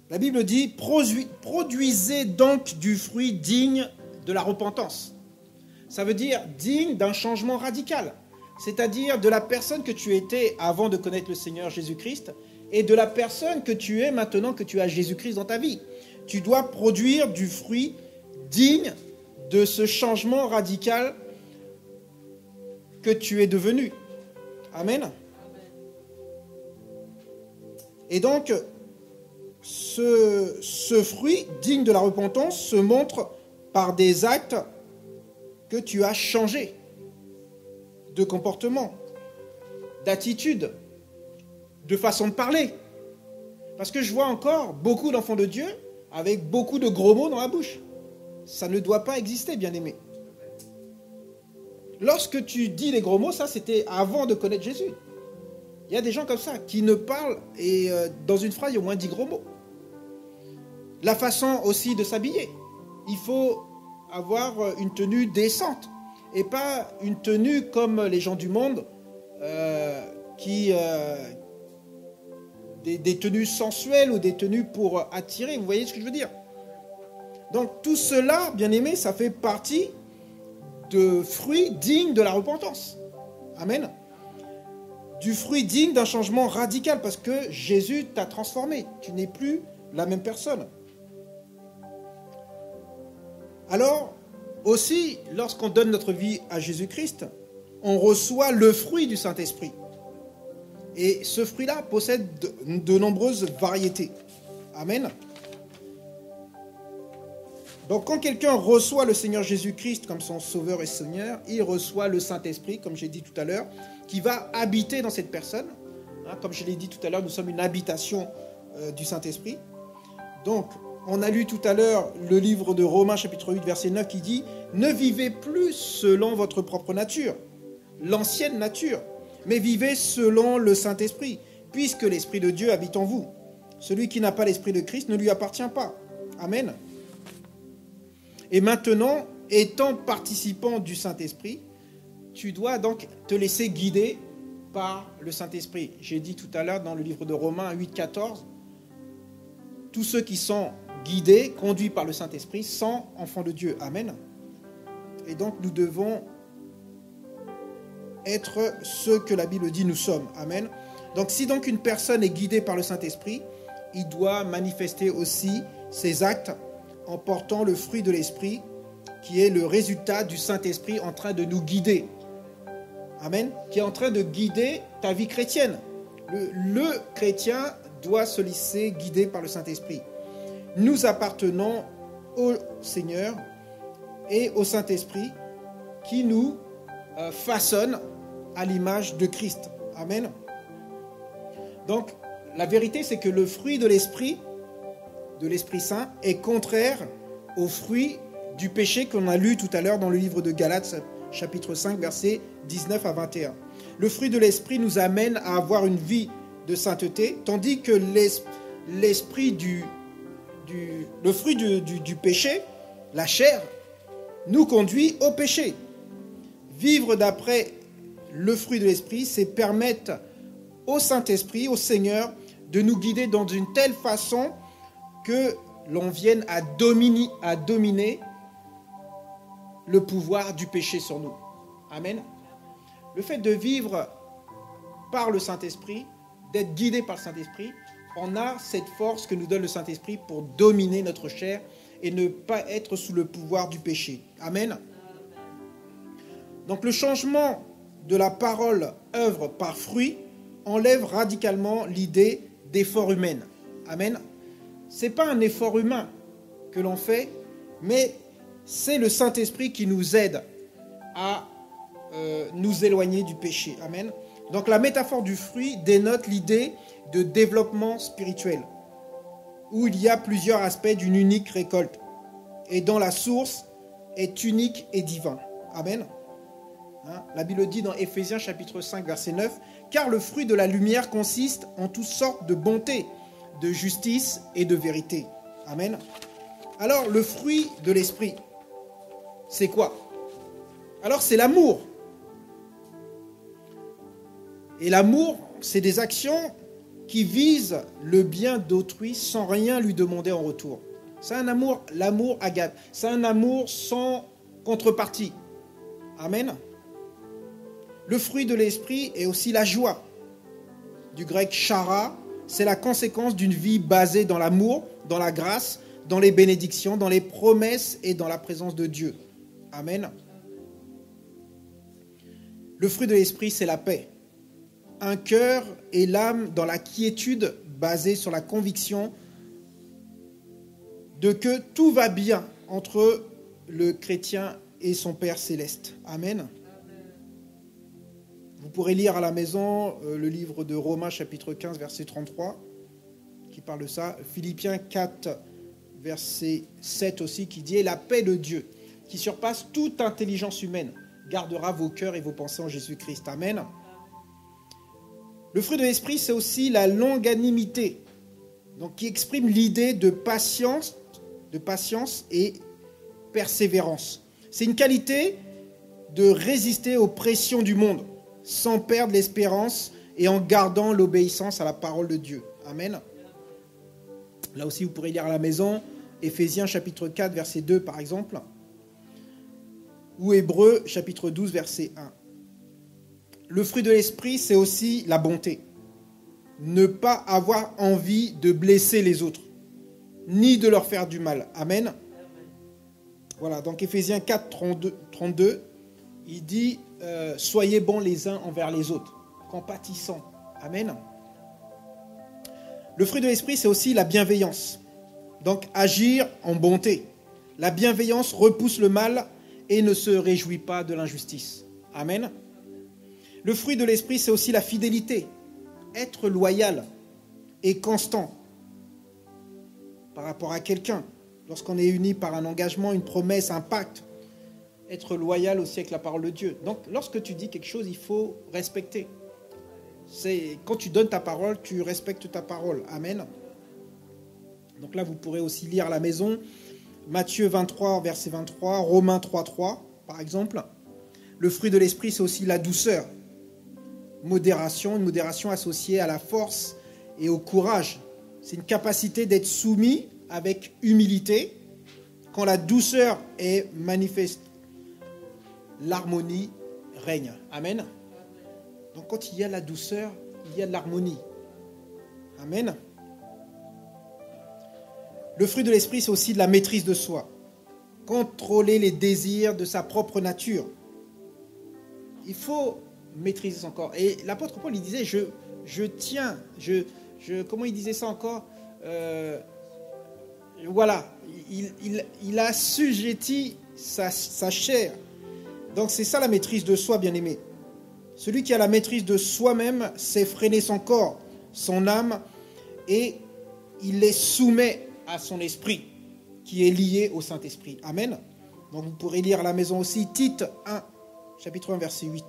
la Bible dit « Produisez donc du fruit digne de la repentance ». Ça veut dire digne d'un changement radical, c'est-à-dire de la personne que tu étais avant de connaître le Seigneur Jésus-Christ et de la personne que tu es maintenant que tu as Jésus-Christ dans ta vie. Tu dois produire du fruit digne de ce changement radical que tu es devenu. Amen. Et donc, ce fruit digne de la repentance se montre par des actes que tu as changé de comportement, d'attitude, de façon de parler. Parce que je vois encore beaucoup d'enfants de Dieu avec beaucoup de gros mots dans la bouche. Ça ne doit pas exister, bien-aimés. lorsque tu dis les gros mots, ça c'était avant de connaître Jésus. Il y a des gens comme ça qui ne parlent et dans une phrase, il y a au moins 10 gros mots. La façon aussi de s'habiller. Il faut avoir une tenue décente et pas une tenue comme les gens du monde des tenues sensuelles ou des tenues pour attirer. Vous voyez ce que je veux dire? Donc tout cela, bien aimé, ça fait partie de fruits dignes de la repentance. Amen. Du fruit digne d'un changement radical parce que Jésus t'a transformé. Tu n'es plus la même personne. Alors, aussi, lorsqu'on donne notre vie à Jésus-Christ, on reçoit le fruit du Saint-Esprit. Et ce fruit-là possède de nombreuses variétés. Amen. Donc, quand quelqu'un reçoit le Seigneur Jésus-Christ comme son Sauveur et Seigneur, il reçoit le Saint-Esprit, comme j'ai dit tout à l'heure, qui va habiter dans cette personne. Comme je l'ai dit tout à l'heure, nous sommes une habitation du Saint-Esprit. Donc, on a lu tout à l'heure le livre de Romains, chapitre 8, verset 9, qui dit « Ne vivez plus selon votre propre nature, l'ancienne nature, mais vivez selon le Saint-Esprit, puisque l'Esprit de Dieu habite en vous. Celui qui n'a pas l'Esprit de Christ ne lui appartient pas. » Amen. Et maintenant, étant participant du Saint-Esprit, tu dois donc te laisser guider par le Saint-Esprit. J'ai dit tout à l'heure dans le livre de Romains 8, 14, tous ceux qui sont guidés, conduits par le Saint-Esprit, sont enfants de Dieu. Amen. Et donc nous devons être ceux que la Bible dit nous sommes. Amen. Donc si donc une personne est guidée par le Saint-Esprit, il doit manifester aussi ses actes en portant le fruit de l'Esprit, qui est le résultat du Saint-Esprit en train de nous guider. Amen. Qui est en train de guider ta vie chrétienne. Le chrétien doit se laisser guider par le Saint-Esprit. Nous appartenons au Seigneur et au Saint-Esprit qui nous façonne à l'image de Christ. Amen. Donc, la vérité, c'est que le fruit de l'Esprit Saint, est contraire au fruit du péché qu'on a lu tout à l'heure dans le livre de Galates, chapitre 5, versets 19 à 21. Le fruit de l'Esprit nous amène à avoir une vie de sainteté, tandis que le fruit du péché, la chair, nous conduit au péché. Vivre d'après le fruit de l'Esprit, c'est permettre au Saint-Esprit, au Seigneur, de nous guider dans une telle façon que l'on vienne à dominer le pouvoir du péché sur nous. Amen. Le fait de vivre par le Saint-Esprit, d'être guidé par le Saint-Esprit, on a cette force que nous donne le Saint-Esprit pour dominer notre chair et ne pas être sous le pouvoir du péché. Amen. Donc le changement de la parole œuvre par fruit enlève radicalement l'idée d'effort humain. Amen. Ce n'est pas un effort humain que l'on fait, mais c'est le Saint-Esprit qui nous aide à nous éloigner du péché. Amen. Donc la métaphore du fruit dénote l'idée de développement spirituel, où il y a plusieurs aspects d'une unique récolte, et dont la source est unique et divin. Amen. La Bible dit dans Éphésiens chapitre 5, verset 9, « Car le fruit de la lumière consiste en toutes sortes de bonté, de justice et de vérité. » Amen. Alors, le fruit de l'esprit, c'est quoi? Alors, c'est l'amour. Et l'amour, c'est des actions qui visent le bien d'autrui sans rien lui demander en retour. C'est un amour, l'amour agape. C'est un amour sans contrepartie. Amen. Le fruit de l'esprit est aussi la joie. Du grec chara, c'est la conséquence d'une vie basée dans l'amour, dans la grâce, dans les bénédictions, dans les promesses et dans la présence de Dieu. Amen. Le fruit de l'esprit, c'est la paix. Un cœur et l'âme dans la quiétude basée sur la conviction de que tout va bien entre le chrétien et son Père céleste. Amen. Vous pourrez lire à la maison le livre de Romains chapitre 15 verset 33 qui parle de ça. Philippiens 4 verset 7 aussi qui dit « La paix de Dieu qui surpasse toute intelligence humaine gardera vos cœurs et vos pensées en Jésus-Christ. Amen. Le fruit de l'esprit, c'est aussi la longanimité, donc qui exprime l'idée de patience et persévérance. C'est une qualité de résister aux pressions du monde sans perdre l'espérance et en gardant l'obéissance à la parole de Dieu. Amen. Là aussi, vous pourrez lire à la maison Éphésiens chapitre 4, verset 2 par exemple, ou Hébreux chapitre 12, verset 1. Le fruit de l'esprit, c'est aussi la bonté. Ne pas avoir envie de blesser les autres, ni de leur faire du mal. Amen. Voilà, donc Éphésiens 4, 32, il dit soyez bons les uns envers les autres, compatissants. Amen. Le fruit de l'esprit, c'est aussi la bienveillance. Donc agir en bonté. La bienveillance repousse le mal et ne se réjouit pas de l'injustice. Amen. Le fruit de l'esprit, c'est aussi la fidélité. Être loyal et constant par rapport à quelqu'un. Lorsqu'on est uni par un engagement, une promesse, un pacte. Être loyal aussi avec la parole de Dieu. Donc, lorsque tu dis quelque chose, il faut respecter. Quand tu donnes ta parole, tu respectes ta parole. Amen. Donc là, vous pourrez aussi lire à la maison Matthieu 23, verset 23, Romains 3, 3, par exemple. Le fruit de l'esprit, c'est aussi la douceur. Modération, une modération associée à la force et au courage. C'est une capacité d'être soumis avec humilité. Quand la douceur est manifeste, l'harmonie règne. Amen. Donc quand il y a la douceur, il y a de l'harmonie. Amen. Le fruit de l'esprit, c'est aussi de la maîtrise de soi. Contrôler les désirs de sa propre nature. Il faut maîtriser son corps. Et l'apôtre Paul, il disait, comment il disait ça encore voilà, il a assujetti sa chair. Donc c'est ça la maîtrise de soi, bien-aimé. Celui qui a la maîtrise de soi-même sait freiner son corps, son âme, et il les soumet à son esprit, qui est lié au Saint-Esprit. Amen. Donc vous pourrez lire à la maison aussi Tite 1, chapitre 1, verset 8.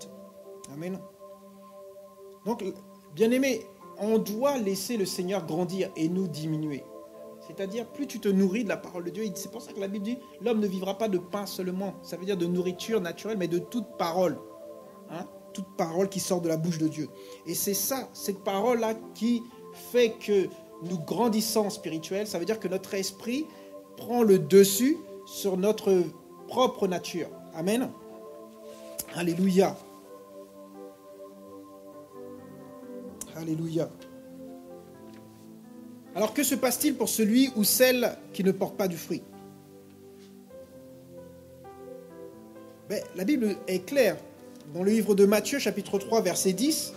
Amen. Donc, bien-aimé, on doit laisser le Seigneur grandir et nous diminuer. C'est-à-dire, plus tu te nourris de la parole de Dieu, c'est pour ça que la Bible dit, l'homme ne vivra pas de pain seulement. Ça veut dire de nourriture naturelle, mais de toute parole. Hein? Toute parole qui sort de la bouche de Dieu. Et c'est ça, cette parole-là qui fait que nous grandissons spirituel. Ça veut dire que notre esprit prend le dessus sur notre propre nature. Amen. Alléluia. Alléluia. Alors que se passe-t-il pour celui ou celle qui ne porte pas du fruit? La Bible est claire. Dans le livre de Matthieu, chapitre 3, verset 10,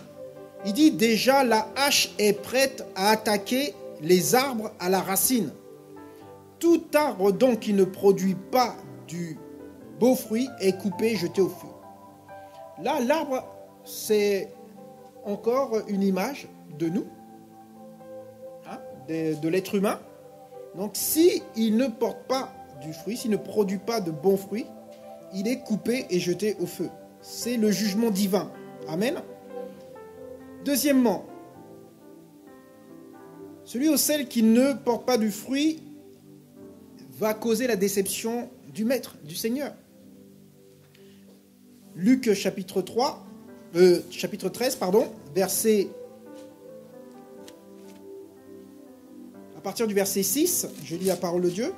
il dit « Déjà la hache est prête à attaquer les arbres à la racine. Tout arbre donc qui ne produit pas du beau fruit est coupé et jeté au feu. » Là, l'arbre, c'est encore une image de nous, hein, de l'être humain. Donc, s'il ne porte pas du fruit, s'il ne produit pas de bons fruits, il est coupé et jeté au feu. C'est le jugement divin. Amen. Deuxièmement, celui ou celle qui ne porte pas du fruit va causer la déception du Maître, du Seigneur. Luc chapitre 13, verset... À partir du verset 6, je lis la parole de Dieu.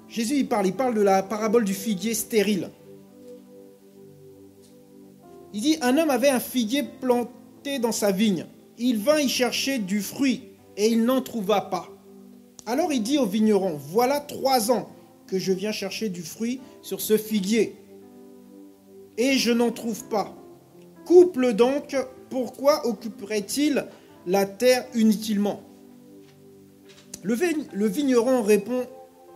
Jésus, il parle de la parabole du figuier stérile. Il dit, un homme avait un figuier planté dans sa vigne. Il vint y chercher du fruit et il n'en trouva pas. Alors il dit au vigneron, voilà 3 ans que je viens chercher du fruit sur ce figuier et je n'en trouve pas. Coupe-le donc, pourquoi occuperait-il la terre inutilement? Le vigneron répond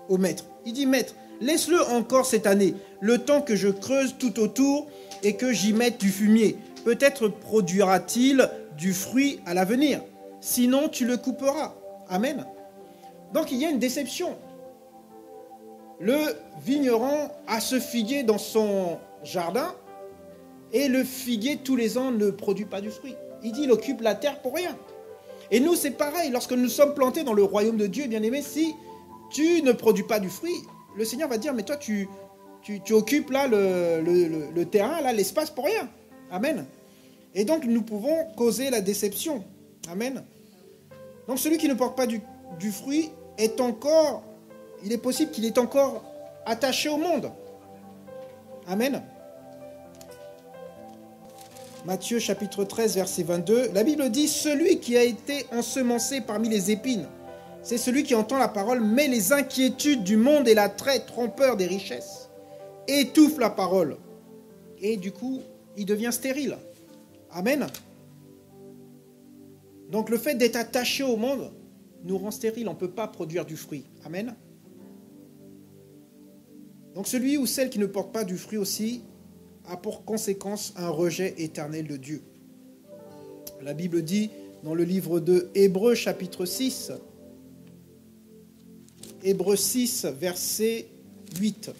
au maître. Il dit, maître, laisse-le encore cette année, le temps que je creuse tout autour et que j'y mette du fumier. Peut-être produira-t-il du fruit à l'avenir. Sinon, tu le couperas. Amen. Donc, il y a une déception. le vigneron a ce figuier dans son jardin et le figuier tous les ans ne produit pas du fruit. Il dit il occupe la terre pour rien. Et nous c'est pareil, lorsque nous sommes plantés dans le royaume de Dieu, bien aimé, si tu ne produis pas du fruit, le Seigneur va dire mais toi tu occupes là le terrain, là l'espace pour rien. Amen. Et donc nous pouvons causer la déception. Amen. Donc celui qui ne porte pas du fruit est encore, il est possible qu'il est encore attaché au monde. Amen. Matthieu chapitre 13 verset 22, la Bible dit « Celui qui a été ensemencé parmi les épines, c'est celui qui entend la parole, mais les inquiétudes du monde et l'attrait trompeur des richesses étouffent la parole. » Et du coup, il devient stérile. Amen. Donc le fait d'être attaché au monde nous rend stériles, on ne peut pas produire du fruit. Amen. Donc celui ou celle qui ne porte pas du fruit aussi a pour conséquence un rejet éternel de Dieu. La Bible dit dans le livre de Hébreux chapitre 6, Hébreux 6 verset 8,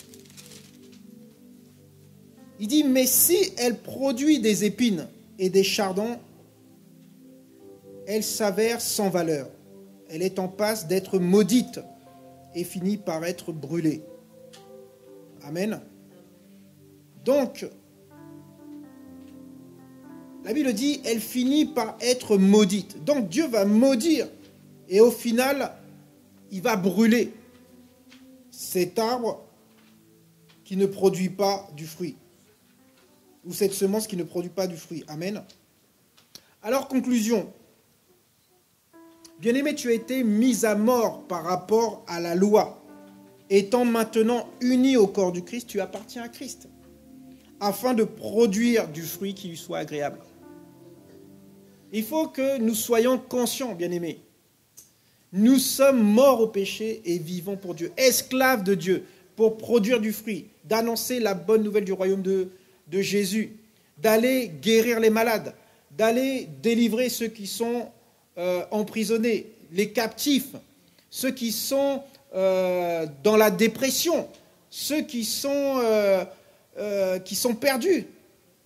il dit « Mais si elle produit des épines et des chardons, elle s'avère sans valeur. Elle est en passe d'être maudite et finit par être brûlée. » Amen. Donc, la Bible dit, elle finit par être maudite. Donc Dieu va maudire et au final, il va brûler cet arbre qui ne produit pas du fruit. Ou cette semence qui ne produit pas du fruit. Amen. Alors, conclusion. Bien-aimé, tu as été mis à mort par rapport à la loi. Étant maintenant uni au corps du Christ, tu appartiens à Christ, afin de produire du fruit qui lui soit agréable. Il faut que nous soyons conscients, bien-aimés. Nous sommes morts au péché et vivons pour Dieu, esclaves de Dieu, pour produire du fruit, d'annoncer la bonne nouvelle du royaume de Jésus, d'aller guérir les malades, d'aller délivrer ceux qui sont emprisonnés, les captifs, ceux qui sont dans la dépression, ceux qui sont perdus.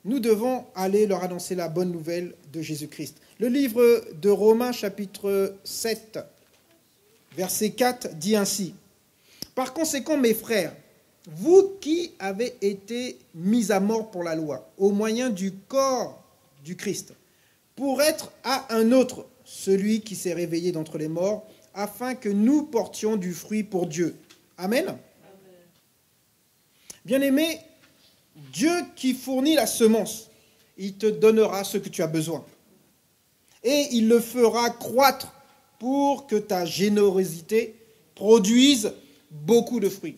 Nous devons aller leur annoncer la bonne nouvelle de Jésus-Christ. Le livre de Romains chapitre 7, verset 4 dit ainsi. Par conséquent, mes frères, vous qui avez été mis à mort pour la loi, au moyen du corps du Christ, pour être à un autre, celui qui s'est réveillé d'entre les morts, afin que nous portions du fruit pour Dieu. Amen. Amen. Bien-aimé, Dieu qui fournit la semence, il te donnera ce que tu as besoin. Et il le fera croître pour que ta générosité produise beaucoup de fruits.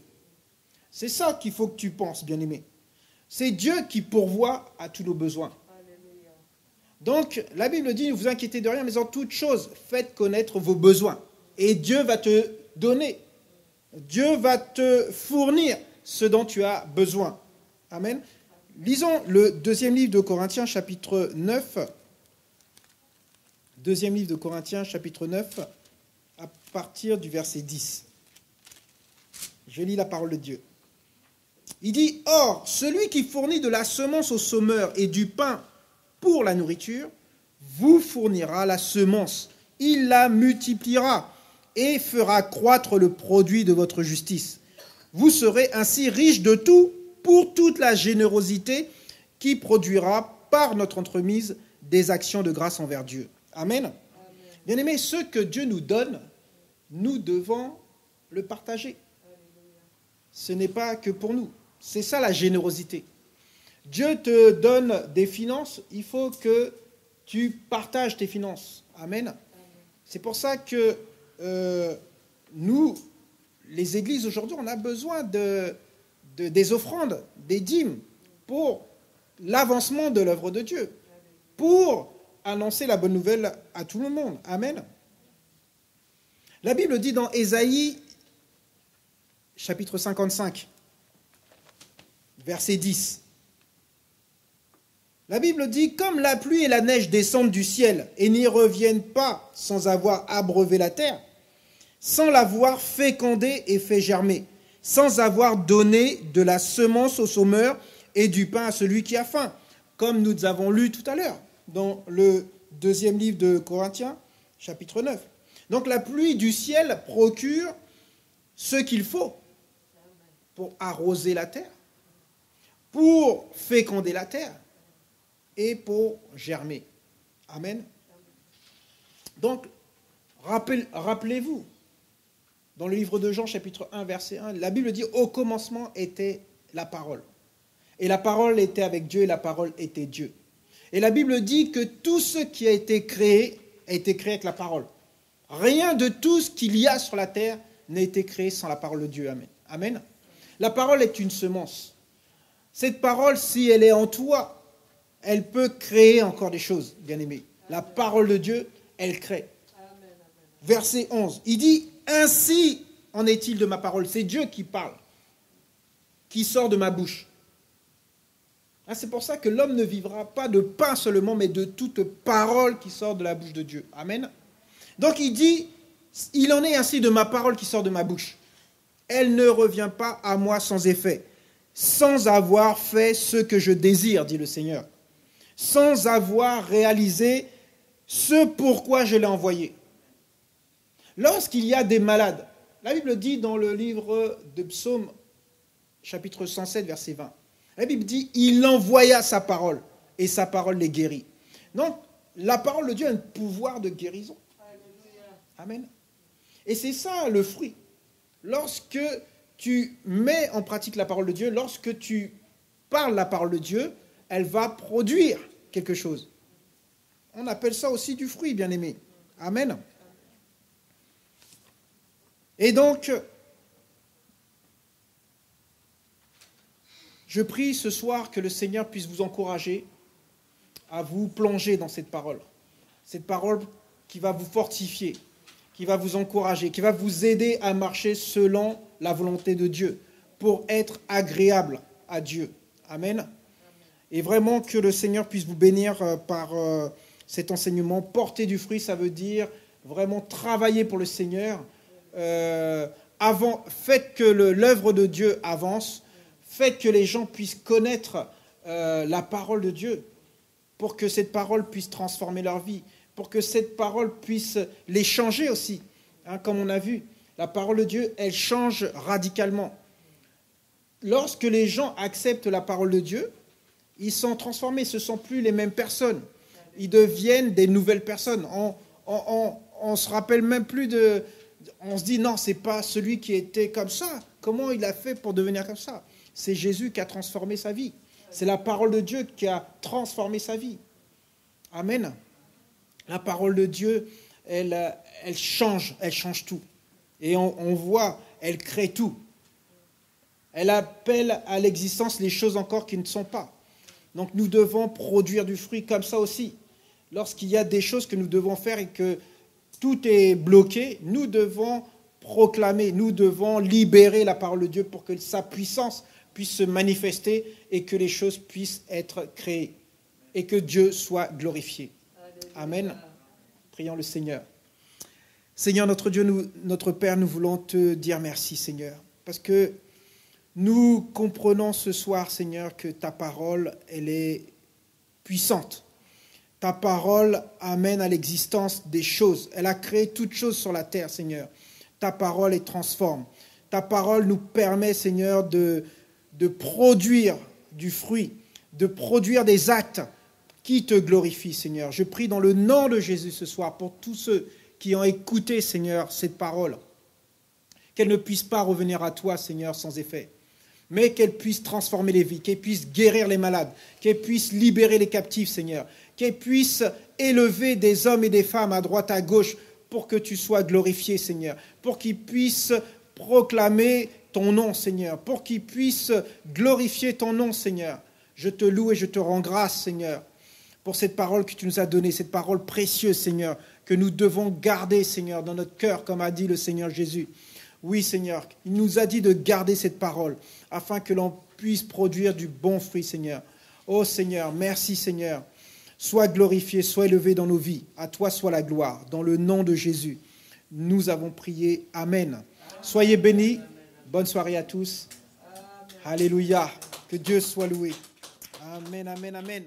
C'est ça qu'il faut que tu penses, bien-aimé. C'est Dieu qui pourvoit à tous nos besoins. Donc, la Bible dit, ne vous inquiétez de rien, mais en toute chose, faites connaître vos besoins. Et Dieu va te donner. Dieu va te fournir ce dont tu as besoin. Amen. Lisons le deuxième livre de Corinthiens, chapitre 9. Deuxième livre de Corinthiens, chapitre 9, à partir du verset 10. Je lis la parole de Dieu. Il dit, « Or, celui qui fournit de la semence aux semeurs et du pain pour la nourriture, vous fournira la semence. Il la multipliera et fera croître le produit de votre justice. Vous serez ainsi riches de tout pour toute la générosité qui produira par notre entremise des actions de grâce envers Dieu. » Amen. Amen. Bien-aimés, ce que Dieu nous donne, nous devons le partager. Ce n'est pas que pour nous. C'est ça la générosité. Dieu te donne des finances, il faut que tu partages tes finances. Amen. C'est pour ça que nous, les églises aujourd'hui, on a besoin des offrandes, des dîmes pour l'avancement de l'œuvre de Dieu, pour annoncer la bonne nouvelle à tout le monde. Amen. La Bible dit dans Ésaïe, chapitre 55, verset 10, la Bible dit « Comme la pluie et la neige descendent du ciel et n'y reviennent pas sans avoir abreuvé la terre, sans l'avoir fécondée et fait germer, sans avoir donné de la semence au sommeur et du pain à celui qui a faim, comme nous avons lu tout à l'heure dans le 2e livre de Corinthiens, chapitre 9. Donc la pluie du ciel procure ce qu'il faut pour arroser la terre, pour féconder la terre et pour germer. Amen. Donc, rappelez-vous, dans le livre de Jean, chapitre 1, verset 1, la Bible dit « Au commencement était la parole. Et la parole était avec Dieu et la parole était Dieu. » Et la Bible dit que tout ce qui a été créé avec la parole. Rien de tout ce qu'il y a sur la terre n'a été créé sans la parole de Dieu. Amen. Amen. La parole est une semence. Cette parole, si elle est en toi, elle peut créer encore des choses, bien-aimés. La parole de Dieu, elle crée. Verset 11, il dit « Ainsi en est-il de ma parole ». C'est Dieu qui parle, qui sort de ma bouche. C'est pour ça que l'homme ne vivra pas de pain seulement, mais de toute parole qui sort de la bouche de Dieu. Amen. Donc il dit « Il en est ainsi de ma parole qui sort de ma bouche. Elle ne revient pas à moi sans effet, sans avoir fait ce que je désire, dit le Seigneur, sans avoir réalisé ce pourquoi je l'ai envoyé. » Lorsqu'il y a des malades, la Bible dit dans le livre de Psaume, chapitre 107, verset 20, la Bible dit « Il envoya sa parole, et sa parole les guérit. » Donc, la parole de Dieu a un pouvoir de guérison. Amen. Et c'est ça le fruit. Lorsque tu mets en pratique la parole de Dieu, lorsque tu parles la parole de Dieu, elle va produire quelque chose. On appelle ça aussi du fruit, bien-aimé. Amen. Et donc, je prie ce soir que le Seigneur puisse vous encourager à vous plonger dans cette parole. Cette parole qui va vous fortifier, qui va vous encourager, qui va vous aider à marcher selon la volonté de Dieu, pour être agréable à Dieu. Amen. Et vraiment que le Seigneur puisse vous bénir par cet enseignement. Porter du fruit, ça veut dire vraiment travailler pour le Seigneur. Faites que l'œuvre de Dieu avance. Faites que les gens puissent connaître la parole de Dieu, pour que cette parole puisse transformer leur vie, pour que cette parole puisse les changer aussi. Comme on a vu, la parole de Dieu, elle change radicalement. Lorsque les gens acceptent la parole de Dieu, ils sont transformés, ce ne sont plus les mêmes personnes. Ils deviennent des nouvelles personnes. On se rappelle même plus de... On se dit, non, ce n'est pas celui qui était comme ça. Comment il a fait pour devenir comme ça? C'est Jésus qui a transformé sa vie. C'est la parole de Dieu qui a transformé sa vie. Amen. La parole de Dieu, elle change tout. Et on voit, elle crée tout. Elle appelle à l'existence les choses encore qui ne sont pas. Donc nous devons produire du fruit comme ça aussi. Lorsqu'il y a des choses que nous devons faire et que tout est bloqué, nous devons proclamer, nous devons libérer la parole de Dieu pour que sa puissance puisse se manifester et que les choses puissent être créées et que Dieu soit glorifié. Amen. Prions le Seigneur. Seigneur, notre Dieu, notre Père, nous voulons te dire merci, Seigneur, parce que nous comprenons ce soir, Seigneur, que ta parole, elle est puissante. Ta parole amène à l'existence des choses. Elle a créé toutes choses sur la terre, Seigneur. Ta parole les transforme. Ta parole nous permet, Seigneur, de produire du fruit, de produire des actes qui te glorifient, Seigneur. Je prie dans le nom de Jésus ce soir pour tous ceux qui ont écouté, Seigneur, cette parole, qu'elle ne puisse pas revenir à toi, Seigneur, sans effet, mais qu'elle puisse transformer les vies, qu'elle puisse guérir les malades, qu'elle puisse libérer les captifs, Seigneur, qu'elle puisse élever des hommes et des femmes à droite, à gauche, pour que tu sois glorifié, Seigneur, pour qu'ils puissent proclamer ton nom, Seigneur, pour qu'ils puissent glorifier ton nom, Seigneur. Je te loue et je te rends grâce, Seigneur, pour cette parole que tu nous as donnée, cette parole précieuse, Seigneur, que nous devons garder, Seigneur, dans notre cœur, comme a dit le Seigneur Jésus. Oui, Seigneur, il nous a dit de garder cette parole, afin que l'on puisse produire du bon fruit, Seigneur. Oh Seigneur, merci Seigneur. Sois glorifié, sois élevé dans nos vies. À toi soit la gloire. Dans le nom de Jésus, nous avons prié. Amen. Soyez bénis. Bonne soirée à tous. Alléluia. Que Dieu soit loué. Amen, amen, amen.